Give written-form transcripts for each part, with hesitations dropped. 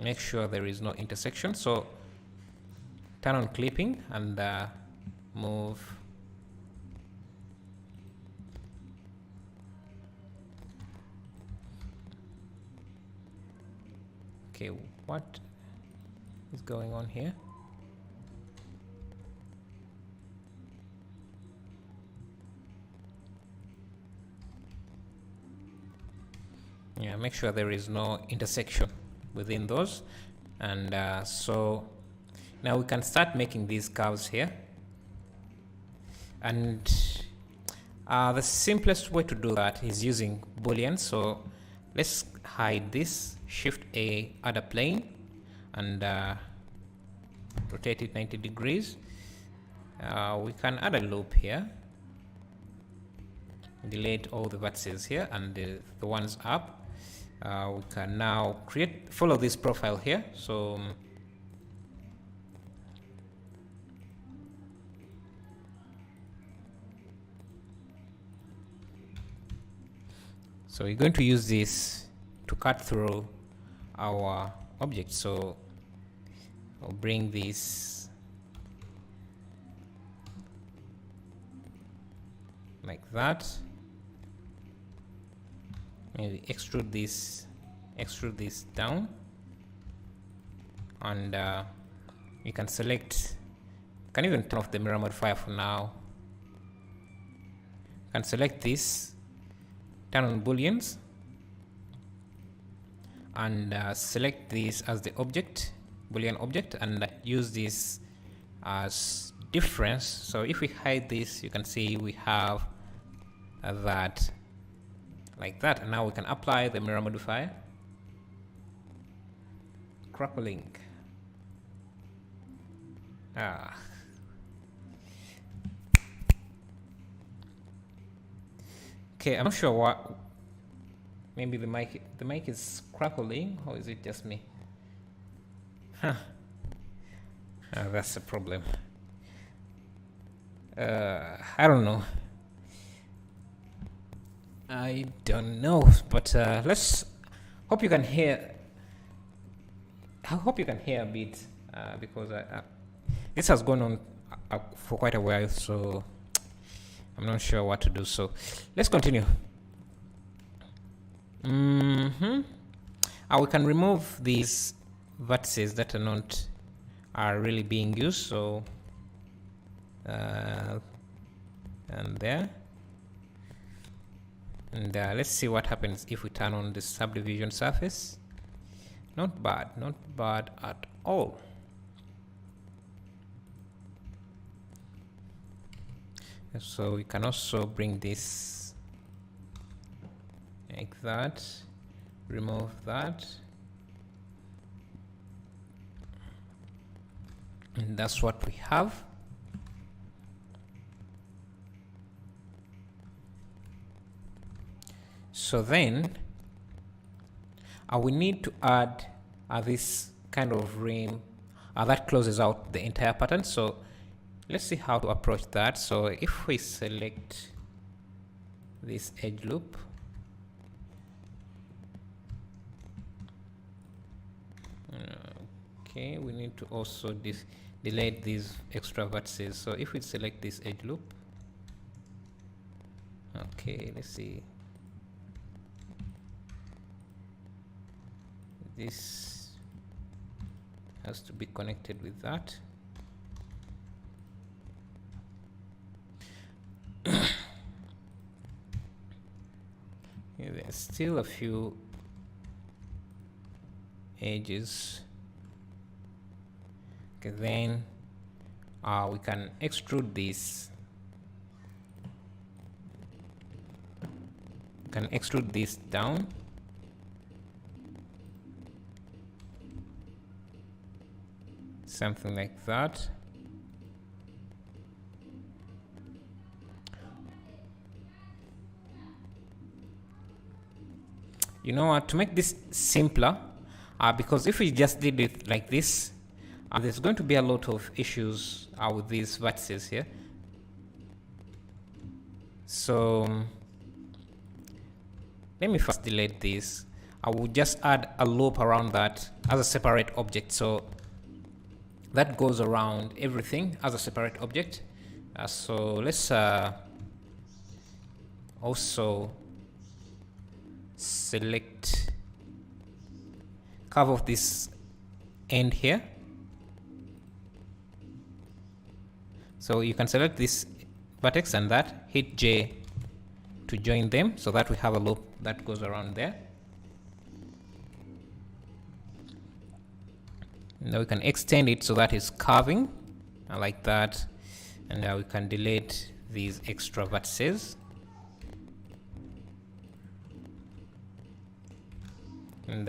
make sure there is no intersection. So turn on clipping and move. Okay, what is going on here? Yeah, make sure there is no intersection within those. And so now we can start making these curves here. And the simplest way to do that is using Boolean. So let's hide this, Shift A, add a plane, and rotate it 90 degrees. We can add a loop here, delete all the vertices here and the ones up. We can now follow this profile here. So we're going to use this to cut through our object. So I'll bring this like that. Maybe extrude this down, and you can select, can even turn off the mirror modifier for now. You can select this, turn on booleans, and select this as the object, boolean object, and use this as difference. So if we hide this, you can see we have that like that. And now we can apply the mirror modifier, crackling. Okay, I'm not sure what. Maybe the mic is crackling, or is it just me? That's a problem. I don't know. I don't know, but let's hope you can hear. I hope you can hear a bit because this has gone on for quite a while, so I'm not sure what to do. So let's continue. We can remove these vertices that are really being used. So and there. And let's see what happens if we turn on the subdivision surface. Not bad at all. So we can also bring this like that, remove that, and that's what we have. So then we need to add this kind of rim that closes out the entire pattern. So let's see how to approach that. So if we select this edge loop, okay, we need to also delete these extra vertices. So if we select this edge loop, okay, let's see. This has to be connected with that. Yeah, there's still a few edges. Okay, then we can extrude this. We can extrude this down. Something like that. You know what, to make this simpler, because if we just did it like this, there's going to be a lot of issues with these vertices here. So let me first delete this. I will just add a loop around that as a separate object. So that goes around everything as a separate object. So let's also select curve of this end here. So you can select this vertex and that, hit J to join them, so that we have a loop that goes around there. Now we can extend it so that it's curving like that, and now we can delete these extra vertices. And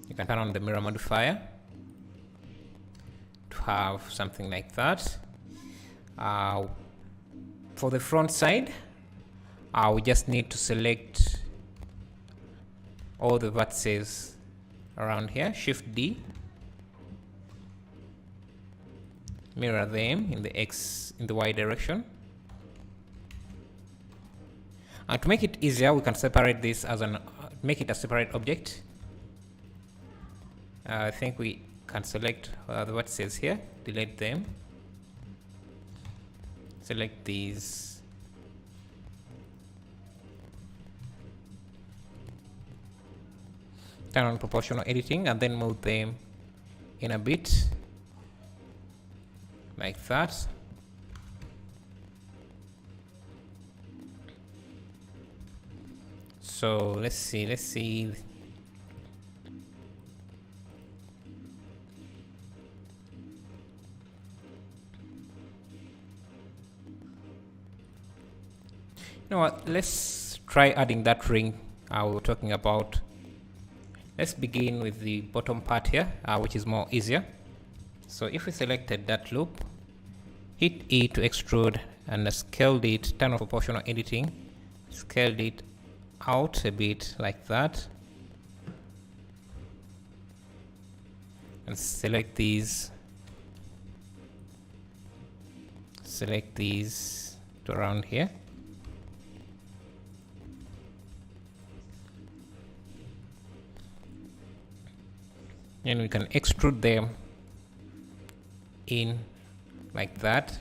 you can turn on the mirror modifier to have something like that. For the front side, we just need to select all the vertices around here, Shift D, mirror them in the Y direction. And to make it easier, we can separate this as make it a separate object. I think we can select the vertices here, delete them, select these, turn on proportional editing, and then move them in a bit like that. So let's see. You know what? Let's try adding that ring we were talking about. Let's begin with the bottom part here, which is more easier. So if we selected that loop, hit E to extrude and scaled it, turn on proportional editing, scaled it out a bit like that, and select these to around here. And we can extrude them in like that.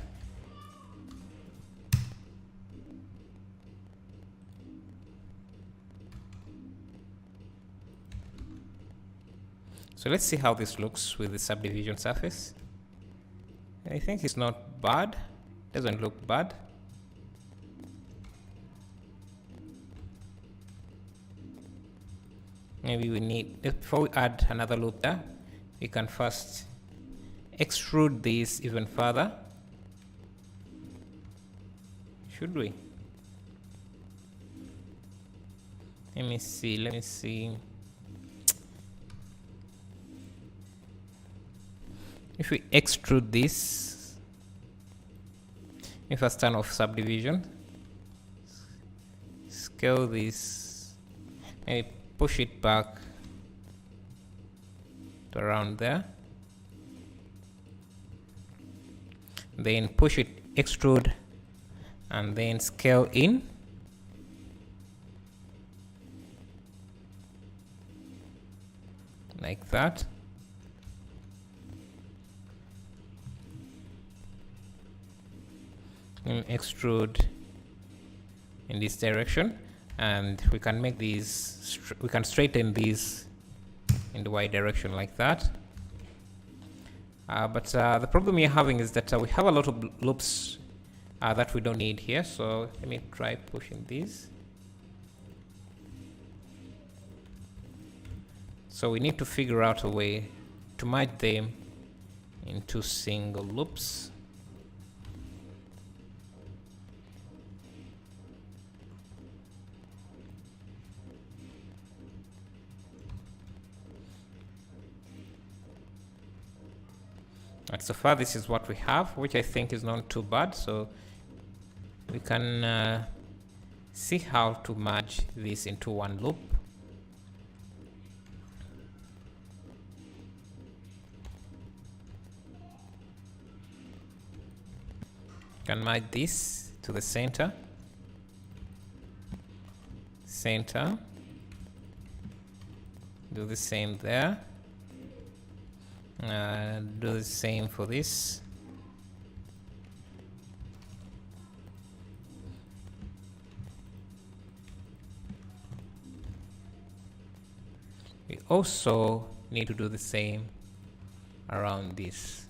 So let's see how this looks with the subdivision surface. I think it's not bad, doesn't look bad. Maybe we need, before we add another loop there, we can first extrude this even further. Should we? Let me see. If we extrude this, if I turn off subdivision, scale this, maybe push it back to around there, then push it, extrude, and then scale in. Like that. And extrude in this direction, and we can make these, we can straighten these in the Y direction like that. But the problem we're having is that we have a lot of loops that we don't need here. So let me try pushing these. So we need to figure out a way to merge them into single loops. And so far this is what we have, which I think is not too bad. So we can see how to merge this into one loop. Can merge this to the center, Do the same there. Do the same for this. We also need to do the same around this.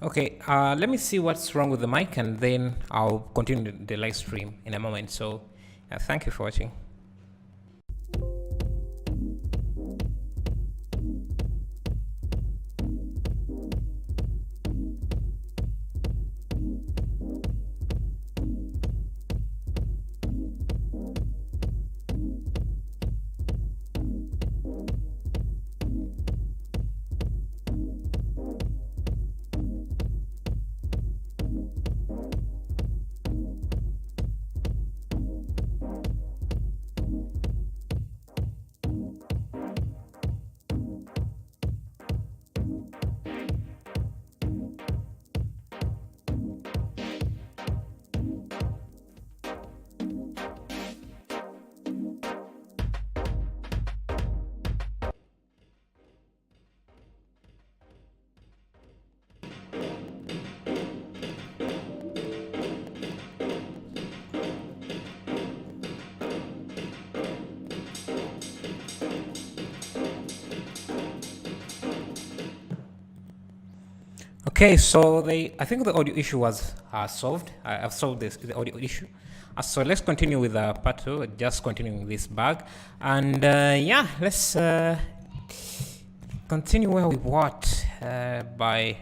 Okay, let me see what's wrong with the mic, and then I'll continue the live stream in a moment. So thank you for watching. Okay, so I think the audio issue was solved. I've solved the audio issue. So let's continue with part 2, just continuing this bag. And yeah, let's continue where we what by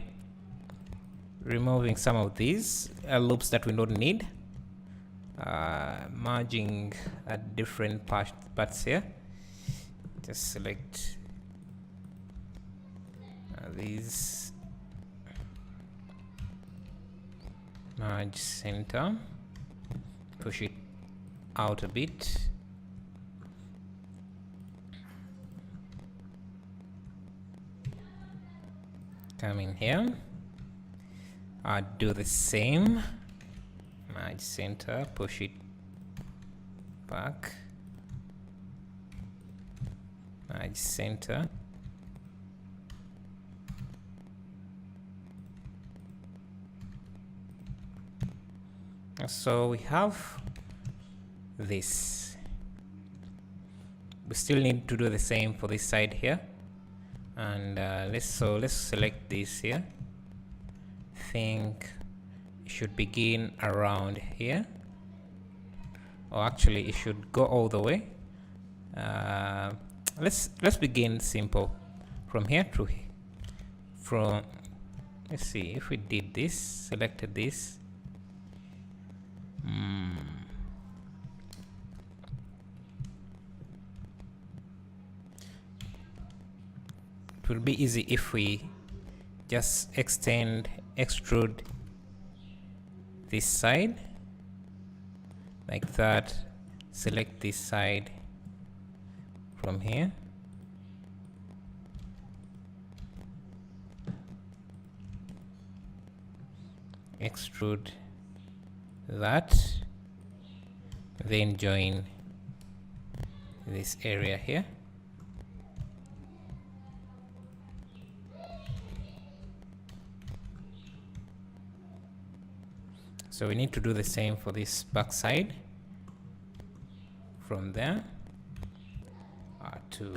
removing some of these loops that we don't need. Merging different parts here. Just select these. Merge center, push it out a bit. Come in here. Do the same. Merge center, push it back. Merge center. So we have this. We still need to do the same for this side here, and let's select this here. Think it should begin around here, or actually it should go all the way. Let's begin simple from here to here. Let's see if we did this, selected this. It will be easy if we just extrude this side like that. Select this side from here. Extrude that, then join this area here. So we need to do the same for this back side, from there to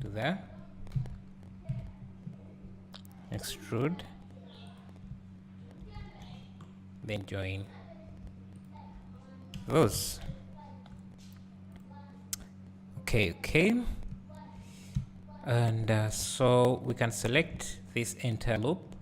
there. Extrude, then join those. Okay. And so we can select this entire loop